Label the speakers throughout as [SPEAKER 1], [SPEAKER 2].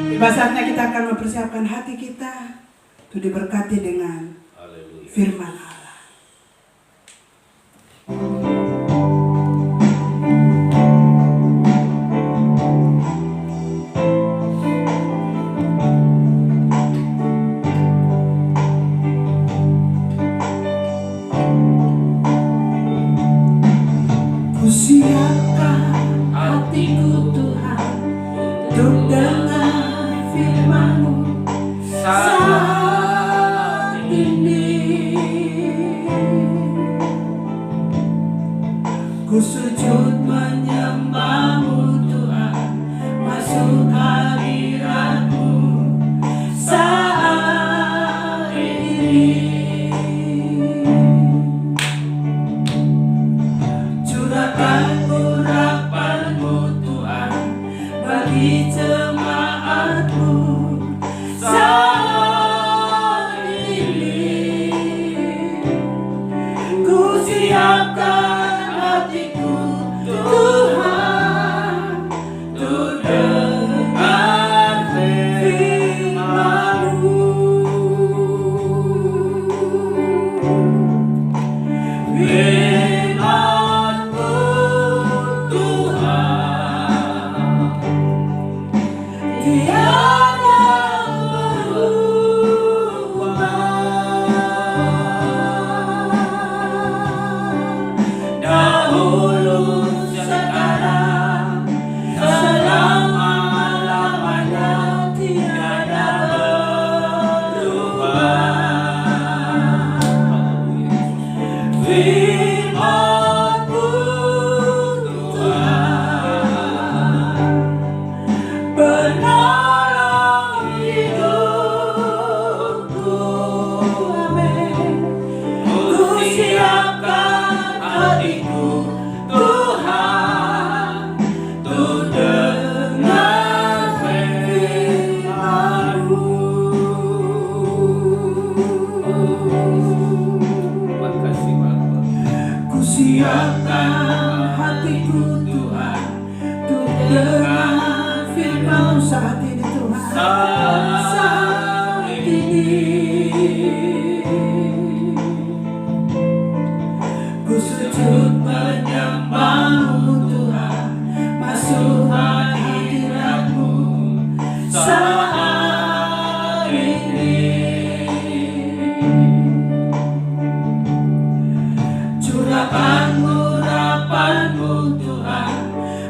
[SPEAKER 1] Tiba saatnya kita akan mempersiapkan hati kita untuk diberkati dengan firman Allah. Siapkan hatiku Tuhan untuk dengar firman-Mu saat ini. Ku sujud menyembah-Mu Tuhan, masuk hadirat-Mu saat ini. Curahkan urapan-Mu Tuhan bagi jemaat-Mu saat ini. Ku siapkan hatiku Tuhan untuk dengar firman-Mu. Siapkan hatiku Tuhan untuk dengar firman-Mu saat ini Tuhan, saat ini. Ku sujud menyembah-Mu Tuhan, masuk hadirat-Mu saat ini. Curahkan urapan-Mu Tuhan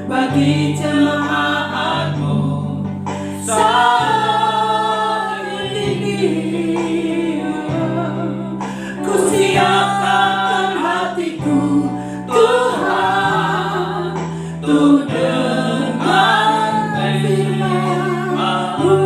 [SPEAKER 1] bagi jemaat-Mu saat ini. Ku siapkan hatiku Tuhan untuk dengar firman-Mu.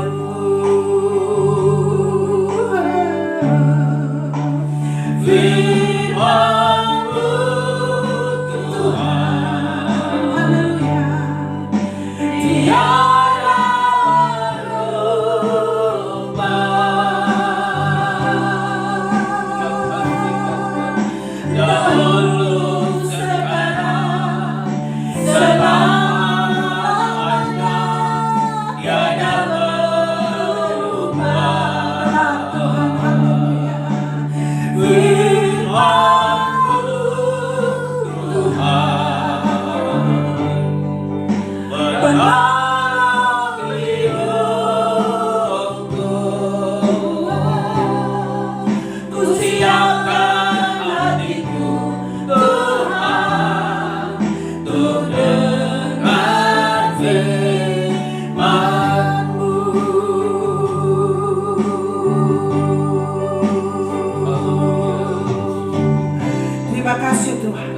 [SPEAKER 1] Terima kasih Tuhan.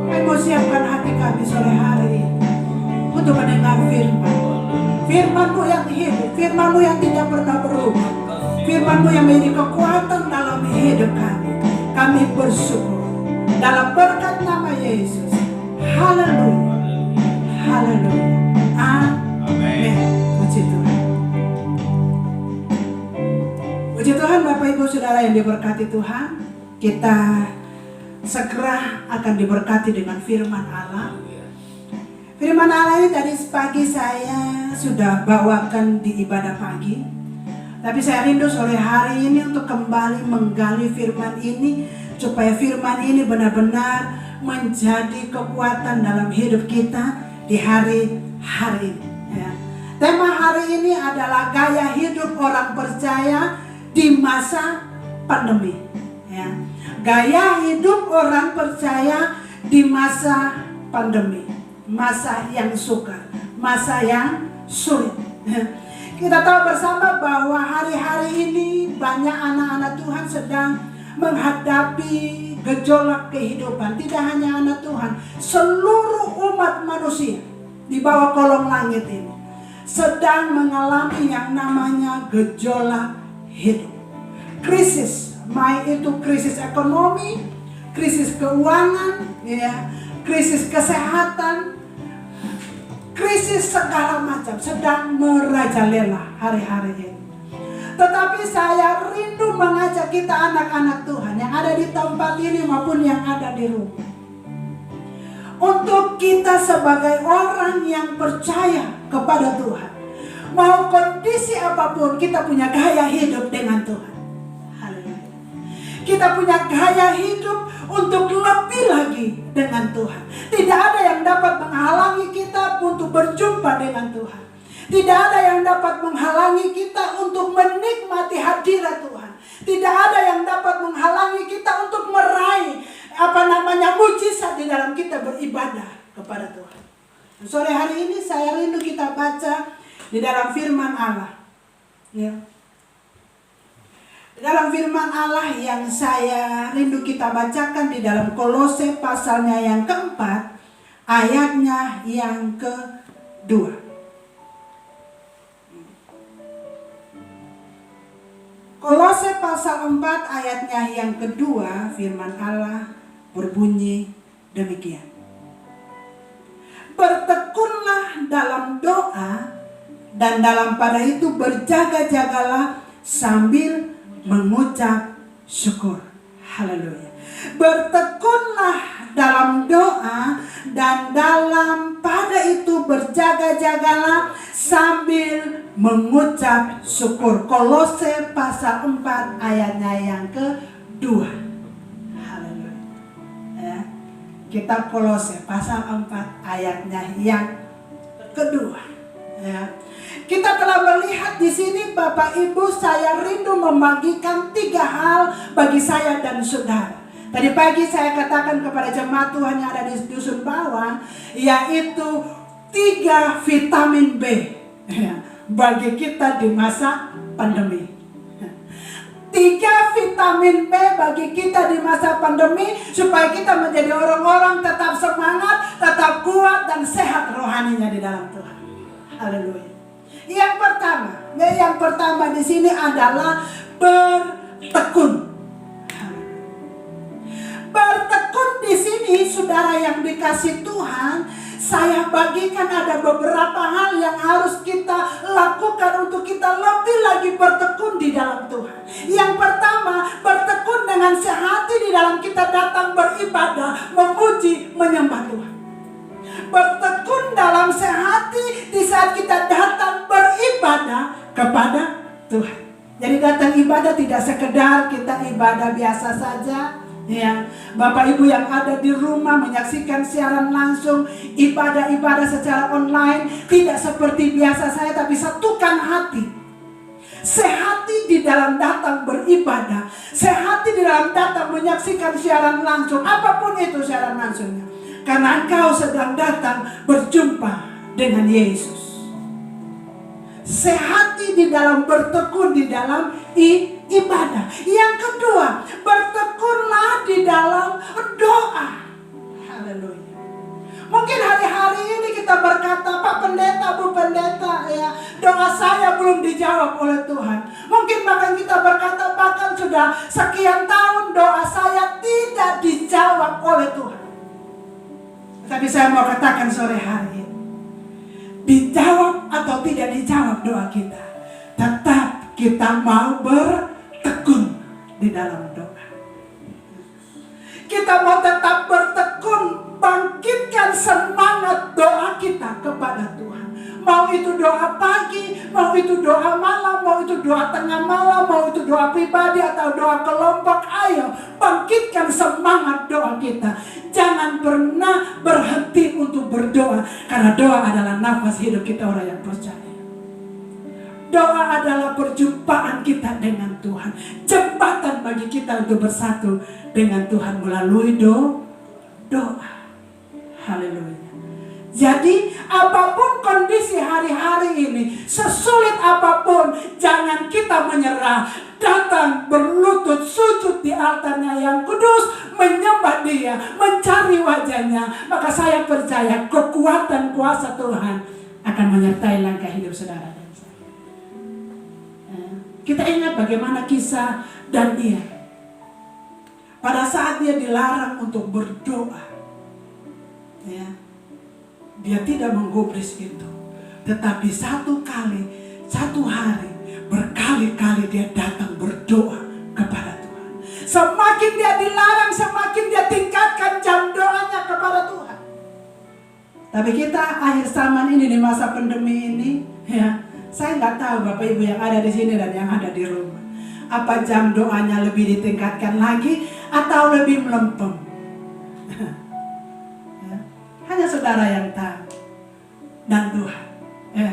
[SPEAKER 1] Kami mau siapkan hati kami sore hari untuk mendengar firman. Firman-Mu yang hidup, firman-Mu yang tidak pernah berubah, firman-Mu yang menjadi kekuatan dalam hidup kami. Kami bersyukur dalam berkat nama Yesus. Haleluya. Haleluya. Amin. Puji Tuhan. Puji Tuhan Bapak Ibu Saudara yang diberkati Tuhan. Kita segera akan diberkati dengan firman Allah. Firman Allah ini tadi pagi saya sudah bawakan di ibadah pagi. Tapi saya rindu sore hari ini untuk kembali menggali firman ini, supaya firman ini benar-benar menjadi kekuatan dalam hidup kita di hari-hari ini. Ya. Tema hari ini adalah gaya hidup orang percaya di masa pandemi. Ya. Gaya hidup orang percaya di masa pandemi, masa yang sukar, masa yang sulit. Kita tahu bersama bahwa hari-hari ini banyak anak-anak Tuhan sedang menghadapi gejolak kehidupan. Tidak hanya anak Tuhan, seluruh umat manusia di bawah kolong langit ini sedang mengalami yang namanya gejolak hidup. Krisis, itu krisis ekonomi, krisis keuangan, ya, krisis kesehatan, krisis segala macam sedang merajalela hari-hari ini. Tetapi saya rindu mengajak kita anak-anak Tuhan yang ada di tempat ini maupun yang ada di rumah, untuk kita sebagai orang yang percaya kepada Tuhan, mau kondisi apapun kita punya gaya hidup dengan Tuhan. Kita punya gaya hidup untuk lebih lagi dengan Tuhan. Tidak ada yang dapat menghalangi kita untuk berjumpa dengan Tuhan. Tidak ada yang dapat menghalangi kita untuk menikmati hadirat Tuhan. Tidak ada yang dapat menghalangi kita untuk meraih mujizat di dalam kita beribadah kepada Tuhan. Sore hari ini saya rindu kita baca di dalam firman Allah. Ya. Dalam firman Allah yang saya rindu kita bacakan di dalam Kolose pasalnya yang keempat, ayatnya yang kedua. Kolose pasal 4 ayatnya yang kedua, firman Allah berbunyi demikian. Bertekunlah dalam doa, dan dalam pada itu berjaga-jagalah sambil mengucap syukur. Haleluya. Bertekunlah dalam doa, dan dalam pada itu berjaga-jagalah sambil mengucap syukur. Kolose pasal 4 ayatnya yang kedua. Haleluya. Ya. Kitab Kolose pasal 4 ayatnya yang kedua. Ya. Kita telah melihat di sini, Bapak Ibu, saya rindu membagikan 3 hal bagi saya dan saudara. Tadi pagi saya katakan kepada jemaat Tuhan yang ada di dusun bawah, yaitu 3 vitamin B bagi kita di masa pandemi. 3 vitamin B bagi kita di masa pandemi, supaya kita menjadi orang-orang tetap semangat, tetap kuat dan sehat rohaninya di dalam Tuhan. Haleluya. Yang pertama di sini adalah bertekun. Bertekun di sini, saudara yang dikasih Tuhan, saya bagikan ada beberapa hal yang harus kita lakukan untuk kita lebih lagi bertekun di dalam Tuhan. Yang pertama, bertekun dengan sehati di dalam kita datang beribadah, memuji, menyembah Tuhan. Bertekun dalam sehati di saat kita datang beribadah kepada Tuhan. Jadi datang ibadah tidak sekedar kita ibadah biasa saja. Ya, Bapak Ibu yang ada di rumah menyaksikan siaran langsung, ibadah-ibadah secara online, tidak seperti biasa saya, tapi satukan hati. Sehati di dalam datang beribadah, sehati di dalam datang menyaksikan siaran langsung, apapun itu siaran langsungnya. Karena engkau sedang datang berjumpa dengan Yesus. Sehati di dalam bertekun di dalam ibadah. Yang kedua, bertekunlah di dalam doa. Haleluya. Mungkin hari-hari ini kita berkata, Pak Pendeta, Bu Pendeta, ya, doa saya belum dijawab oleh Tuhan. Mungkin bahkan kita berkata, bahkan sudah sekian tahun doa saya tidak dijawab oleh Tuhan. Tapi saya mau katakan sore hari ini, dijawab atau tidak dijawab doa kita, tetap kita mau bertekun di dalam doa. Kita mau tetap bertekun bangkitkan semangat doa kita kepada Tuhan. Mau itu doa pagi, mau itu doa malam, mau itu doa tengah malam, mau itu doa pribadi atau doa kelompok. Ayo bangkitkan semangat doa kita. Jangan pernah berhenti untuk berdoa, karena doa adalah nafas hidup kita orang yang percaya. Doa adalah perjumpaan kita dengan Tuhan, jembatan bagi kita untuk bersatu dengan Tuhan melalui doa. Haleluya. Jadi apapun kondisi hari-hari ini, sesulit apapun, jangan kita menyerah. Datang berlutut sujud di altarnya yang kudus, menyembah Dia, mencari wajahnya. Maka saya percaya kekuatan kuasa Tuhan akan menyertai langkah hidup saudara dan saya. Kita ingat bagaimana kisah Daniel. Pada saat dia dilarang untuk berdoa, ya, dia tidak menggubris itu. Tetapi satu hari, berkali-kali dia datang berdoa kepada Tuhan. Semakin dia dilarang, semakin dia tingkatkan jam doanya kepada Tuhan. Tapi kita akhir zaman ini, di masa pandemi ini, ya, saya nggak tahu Bapak Ibu yang ada di sini dan yang ada di rumah, apa jam doanya lebih ditingkatkan lagi atau lebih melempem? Ya, hanya saudara yang tahu dan Tuhan. Ya.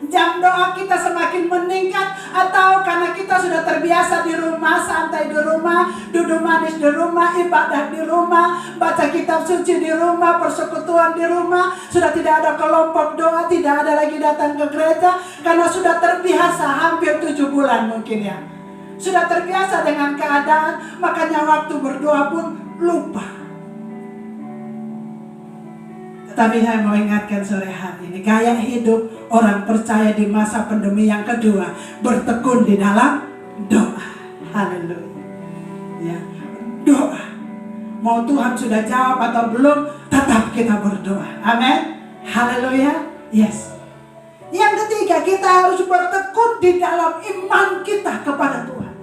[SPEAKER 1] Jam doa kita semakin meningkat, atau karena kita sudah terbiasa di rumah, santai di rumah, duduk manis di rumah, ibadah di rumah, baca kitab suci di rumah, persekutuan di rumah, sudah tidak ada kelompok doa, tidak ada lagi datang ke gereja, karena sudah terbiasa hampir 7 bulan mungkin ya. Sudah terbiasa dengan keadaan, makanya waktu berdoa pun lupa. Tapi saya mau ingatkan sore hari ini, gaya hidup orang percaya di masa pandemi yang kedua, bertekun di dalam doa. Haleluya. Ya, doa. Mau Tuhan sudah jawab atau belum, tetap kita berdoa. Amin. Haleluya. Yes. Yang ketiga, kita harus bertekun di dalam iman kita kepada Tuhan.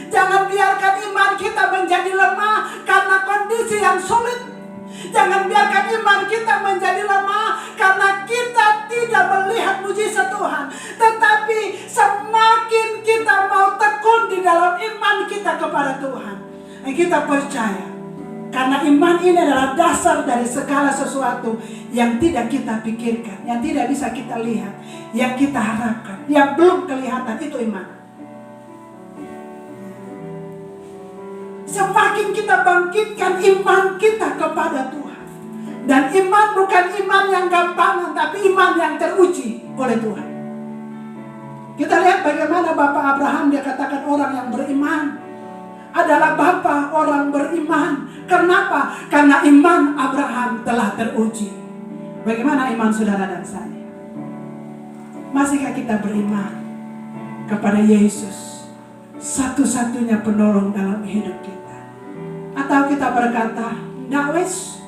[SPEAKER 1] Jangan biarkan iman kita menjadi lemah karena kondisi yang sulit. Jangan biarkan iman kita menjadi lemah karena kita tidak melihat mujizat Tuhan. Tetapi semakin kita mau tekun di dalam iman kita kepada Tuhan, kita percaya, karena iman ini adalah dasar dari segala sesuatu yang tidak kita pikirkan, yang tidak bisa kita lihat, yang kita harapkan, yang belum kelihatan, itu iman. Semakin kita bangkitkan iman kita kepada Tuhan. Dan iman bukan iman yang gampangan, tapi iman yang teruji oleh Tuhan. Kita lihat bagaimana Bapak Abraham, dia katakan orang yang beriman adalah Bapak orang beriman. Kenapa? Karena iman Abraham telah teruji. Bagaimana iman saudara dan saya? Masihkah kita beriman kepada Yesus, satu-satunya penolong dalam hidup kita? Atau kita berkata, nggak wes,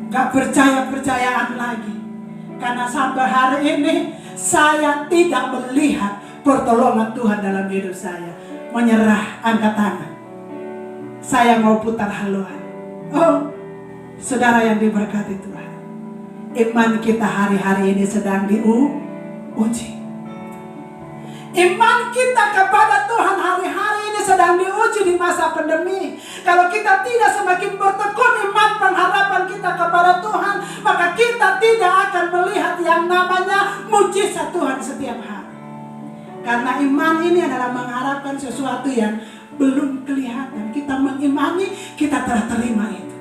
[SPEAKER 1] nggak percaya-percayaan lagi, karena sampai hari ini saya tidak melihat pertolongan Tuhan dalam hidup saya. Menyerah, angkat tangan, saya mau putar haluan. Oh, saudara yang diberkati Tuhan, iman kita hari-hari ini sedang diuji. Iman kita kepada Tuhan hari-hari ini sedang diuji di masa pandemi. Kalau kita tidak semakin bertekun iman pengharapan kita kepada Tuhan, maka kita tidak akan melihat yang namanya mujizat Tuhan setiap hari. Karena iman ini adalah mengharapkan sesuatu yang belum kelihatan. Kita mengimani, kita telah terima itu.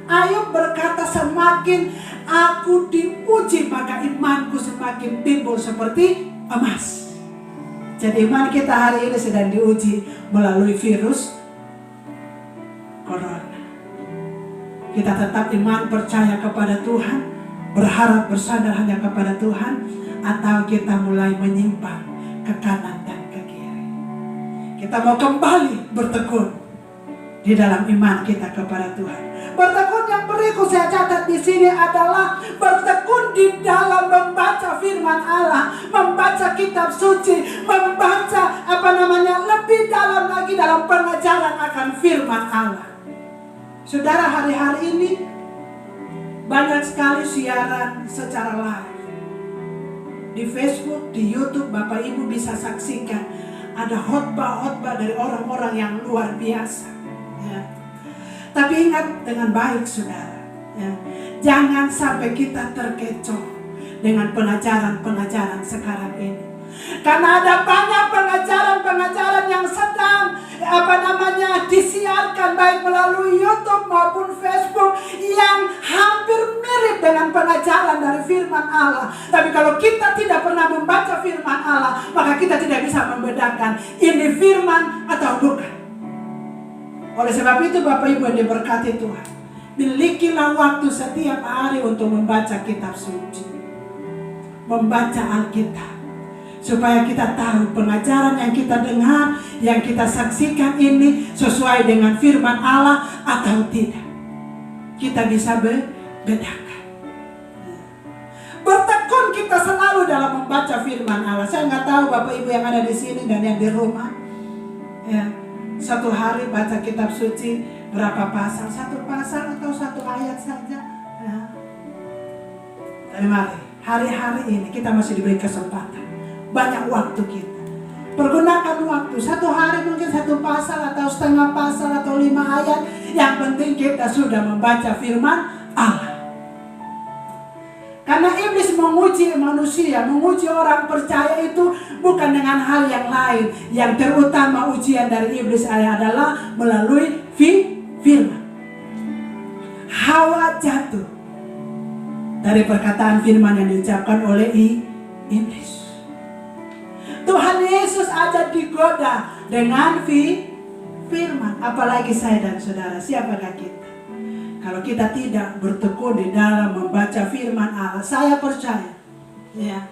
[SPEAKER 1] Ayub berkata, semakin aku diuji, maka imanku semakin timbul seperti emas. Jadi iman kita hari ini sedang diuji melalui virus corona. Kita tetap iman, percaya kepada Tuhan, berharap bersandar hanya kepada Tuhan, atau kita mulai menyimpang ke kanan dan ke kiri. Kita mau kembali bertekun di dalam iman kita kepada Tuhan. Bertekun yang berikut saya catat di sini adalah bertekun di dalam membantu membaca firman Allah, membaca kitab suci, membaca lebih dalam lagi dalam pengajaran akan firman Allah. Saudara, hari-hari ini banyak sekali siaran secara live. Di Facebook, di YouTube, Bapak Ibu bisa saksikan ada khotbah-khotbah dari orang-orang yang luar biasa. Ya. Tapi ingat dengan baik, saudara. Ya. Jangan sampai kita terkecoh dengan pengajaran-pengajaran sekarang ini. Karena ada banyak pengajaran-pengajaran yang sedang disiarkan baik melalui YouTube maupun Facebook yang hampir mirip dengan pengajaran dari firman Allah. Tapi kalau kita tidak pernah membaca firman Allah, maka kita tidak bisa membedakan ini firman atau bukan. Oleh sebab itu Bapak Ibu yang diberkati Tuhan, milikilah waktu setiap hari untuk membaca kitab suci, membaca Alkitab, supaya kita tahu pengajaran yang kita dengar, yang kita saksikan ini sesuai dengan firman Allah atau tidak. Kita bisa bedakan. Bertekun kita selalu dalam membaca firman Allah. Saya nggak tahu Bapak Ibu yang ada di sini dan yang di rumah, ya, satu hari baca kitab suci berapa pasal? Satu pasal atau satu ayat saja? Ya. Tapi mari, hari-hari ini kita masih diberi kesempatan. Banyak waktu kita. Pergunakan waktu. Satu hari mungkin satu pasal atau setengah pasal atau 5 ayat. Yang penting kita sudah membaca firman Allah. Karena iblis menguji manusia, menguji orang percaya itu bukan dengan hal yang lain. Yang terutama ujian dari iblis adalah melalui firman. Hawa jatuh dari perkataan firman yang diucapkan oleh iblis. Tuhan Yesus aja digoda dengan firman. Apalagi saya dan saudara, siapakah kita? Kalau kita tidak bertekun di dalam membaca firman Allah, saya percaya, ya,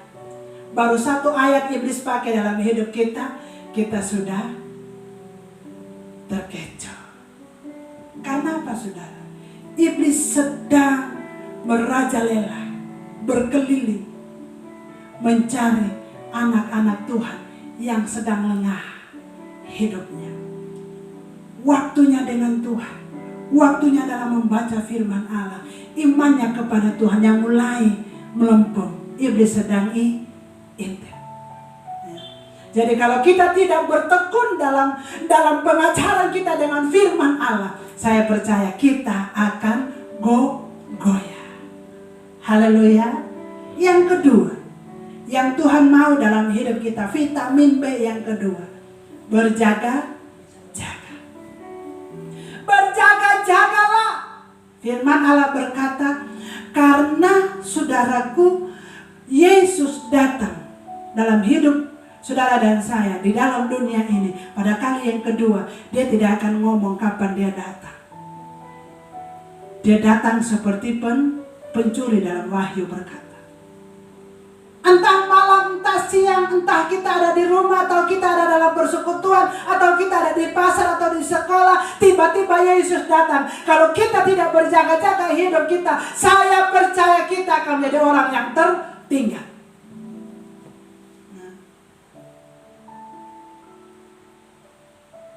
[SPEAKER 1] baru satu ayat iblis pakai dalam hidup kita, kita sudah terkecoh. Karena apa, saudara? Iblis sedang merajalela, berkeliling, mencari anak-anak Tuhan yang sedang lengah hidupnya. Waktunya dengan Tuhan, waktunya dalam membaca firman Allah, imannya kepada Tuhan yang mulai melempem. Iblis sedang intens. Jadi kalau kita tidak bertekun dalam pengajaran kita dengan firman Allah, saya percaya kita akan goyah. Haleluya. Yang kedua, yang Tuhan mau dalam hidup kita, vitamin B yang kedua, berjaga-jaga. Berjaga-jagalah. Firman Allah berkata, karena saudaraku, Yesus datang dalam hidup saudara dan saya di dalam dunia ini. Pada kali yang kedua, dia tidak akan ngomong kapan dia datang. Dia datang seperti pencuri dalam Wahyu berkata. Entah malam, entah siang, entah kita ada di rumah atau kita ada dalam persekutuan atau kita ada di pasar atau di sekolah, tiba-tiba Yesus datang. Kalau kita tidak berjaga-jaga hidup kita, saya percaya kita akan menjadi orang yang tertinggal.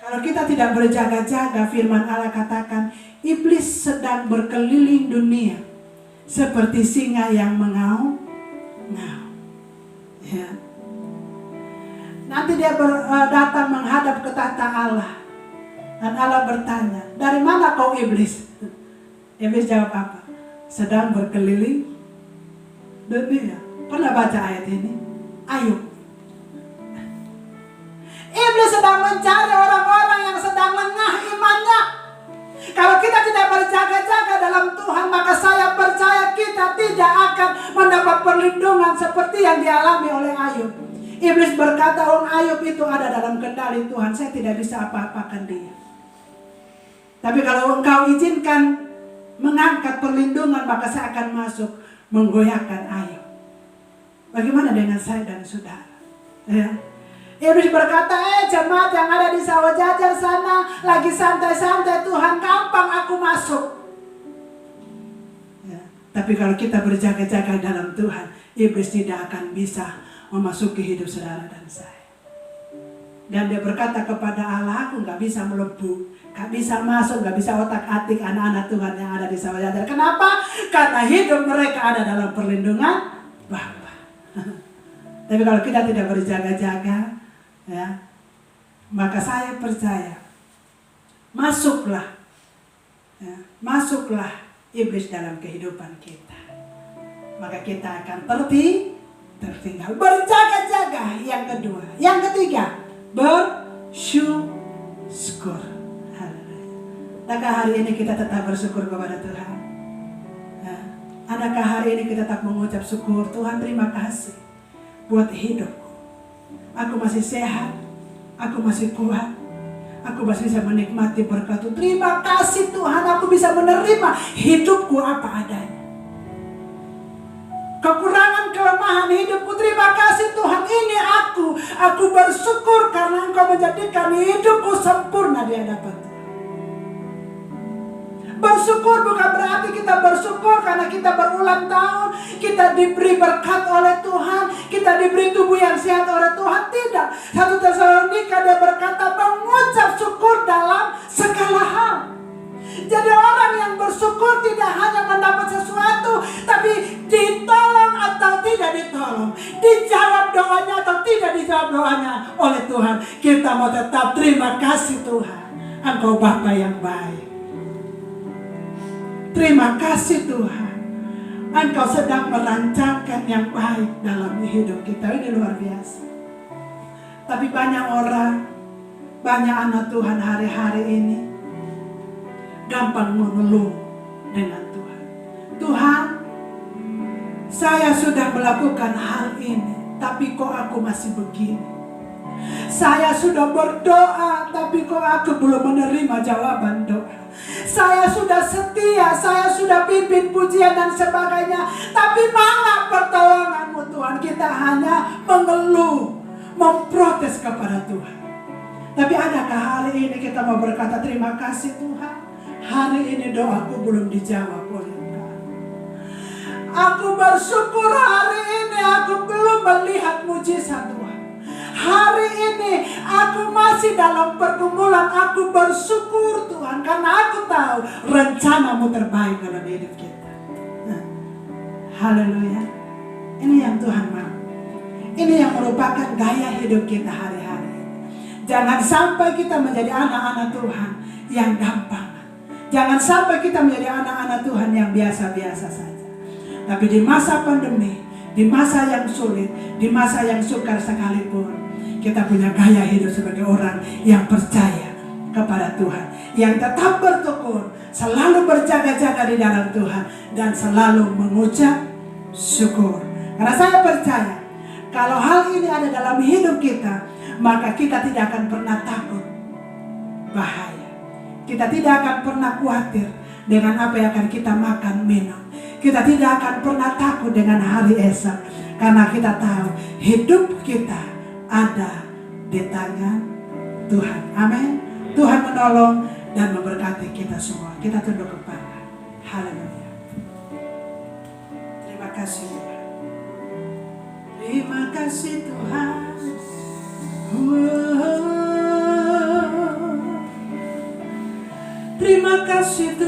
[SPEAKER 1] Kalau kita tidak berjaga-jaga, firman Allah katakan, iblis sedang berkeliling dunia seperti singa yang mengaum. Ya. Nanti dia datang menghadap ke tahta Allah. Dan Allah bertanya, dari mana kau iblis? Iblis jawab apa? Sedang berkeliling dunia. Pernah baca ayat ini? Ayub. Iblis sedang mencari orang-orang yang sedang lengah imannya. Kalau kita tidak berjaga-jaga dalam Tuhan, maka saya percaya kita tidak akan mendapat perlindungan seperti yang dialami oleh Ayub. Iblis berkata, Ayub itu ada dalam kendali Tuhan, saya tidak bisa apa-apakan dia. Tapi kalau engkau izinkan mengangkat perlindungan, maka saya akan masuk menggoyahkan Ayub. Bagaimana dengan saya dan saudara? Ya. Iblis berkata, jemaat yang ada di sawah jajar sana lagi santai-santai, Tuhan gampang aku masuk. Ya. Tapi kalau kita berjaga-jaga dalam Tuhan, iblis tidak akan bisa memasuki hidup saudara dan saya. Dan dia berkata kepada Allah, aku gak bisa melebu, gak bisa masuk, gak bisa otak-atik anak-anak Tuhan yang ada di Sawayandar. Kenapa? Karena hidup mereka ada dalam perlindungan Bapa. Tapi kalau kita tidak berjaga-jaga, ya, maka saya percaya masuklah iblis dalam kehidupan kita. Maka kita akan tertinggal. Berjaga-jaga yang kedua. Yang ketiga, bersyukur. Adakah hari ini kita tetap bersyukur kepada Tuhan? Adakah hari ini kita tetap mengucap syukur? Tuhan, terima kasih buat hidupku. Aku masih sehat, aku masih kuat, aku masih bisa menikmati berkat-Mu. Terima kasih Tuhan, aku bisa menerima hidupku apa adanya. Kekurangan, kelemahan hidupku, terima kasih Tuhan, ini aku bersyukur karena Engkau menjadikan hidupku sempurna di hadapan Tuhan. Bersyukur bukan berarti kita bersyukur karena kita berulang tahun, kita diberi berkat oleh Tuhan, kita diberi tubuh yang sehat oleh Tuhan. Tidak. 1 Tesalonika dia berkata mengucap syukur dalam segala hal. Jadi orang yang bersyukur tidak hanya mendapat sesuatu, tapi ditolong atau tidak ditolong, dijawab doanya atau tidak dijawab doanya oleh Tuhan. Kita mau tetap terima kasih Tuhan, Engkau Bapa yang baik. Terima kasih Tuhan, Engkau sedang merancangkan yang baik dalam hidup kita. Ini luar biasa. Tapi banyak orang, banyak anak Tuhan hari-hari ini gampang mengeluh dengan Tuhan. Tuhan, saya sudah melakukan hal ini, tapi kok aku masih begini. Saya sudah berdoa, tapi kok aku belum menerima jawaban doa. Saya sudah setia, saya sudah pimpin pujian dan sebagainya, tapi mana pertolongan-Mu Tuhan? Kita hanya mengeluh, memprotes kepada Tuhan. Tapi adakah hari ini kita mau berkata terima kasih Tuhan, hari ini doaku belum dijawab oleh Engkau. Aku bersyukur hari ini aku belum melihat mujizat Tuhan. Hari ini aku masih dalam pergumulan, aku bersyukur Tuhan karena aku tahu rencana-Mu terbaik dalam hidup kita. Haleluya. Ini yang Tuhan mau. Ini yang merupakan gaya hidup kita hari-hari. Jangan sampai kita menjadi anak-anak Tuhan yang gampang. Jangan sampai kita menjadi anak-anak Tuhan yang biasa-biasa saja. Tapi di masa pandemi, di masa yang sulit, di masa yang sukar sekalipun, kita punya gaya hidup sebagai orang yang percaya kepada Tuhan, yang tetap bertekun, selalu berjaga-jaga di dalam Tuhan, dan selalu mengucap syukur. Karena saya percaya, kalau hal ini ada dalam hidup kita, maka kita tidak akan pernah takut bahaya. Kita tidak akan pernah khawatir dengan apa yang akan kita makan, minum. Kita tidak akan pernah takut dengan hari esok, karena kita tahu hidup kita ada di tangan Tuhan. Amin. Tuhan menolong dan memberkati kita semua. Kita tunduk kepala. Haleluya. Terima kasih Tuhan. Terima kasih Tuhan. Terima kasih Tuhan.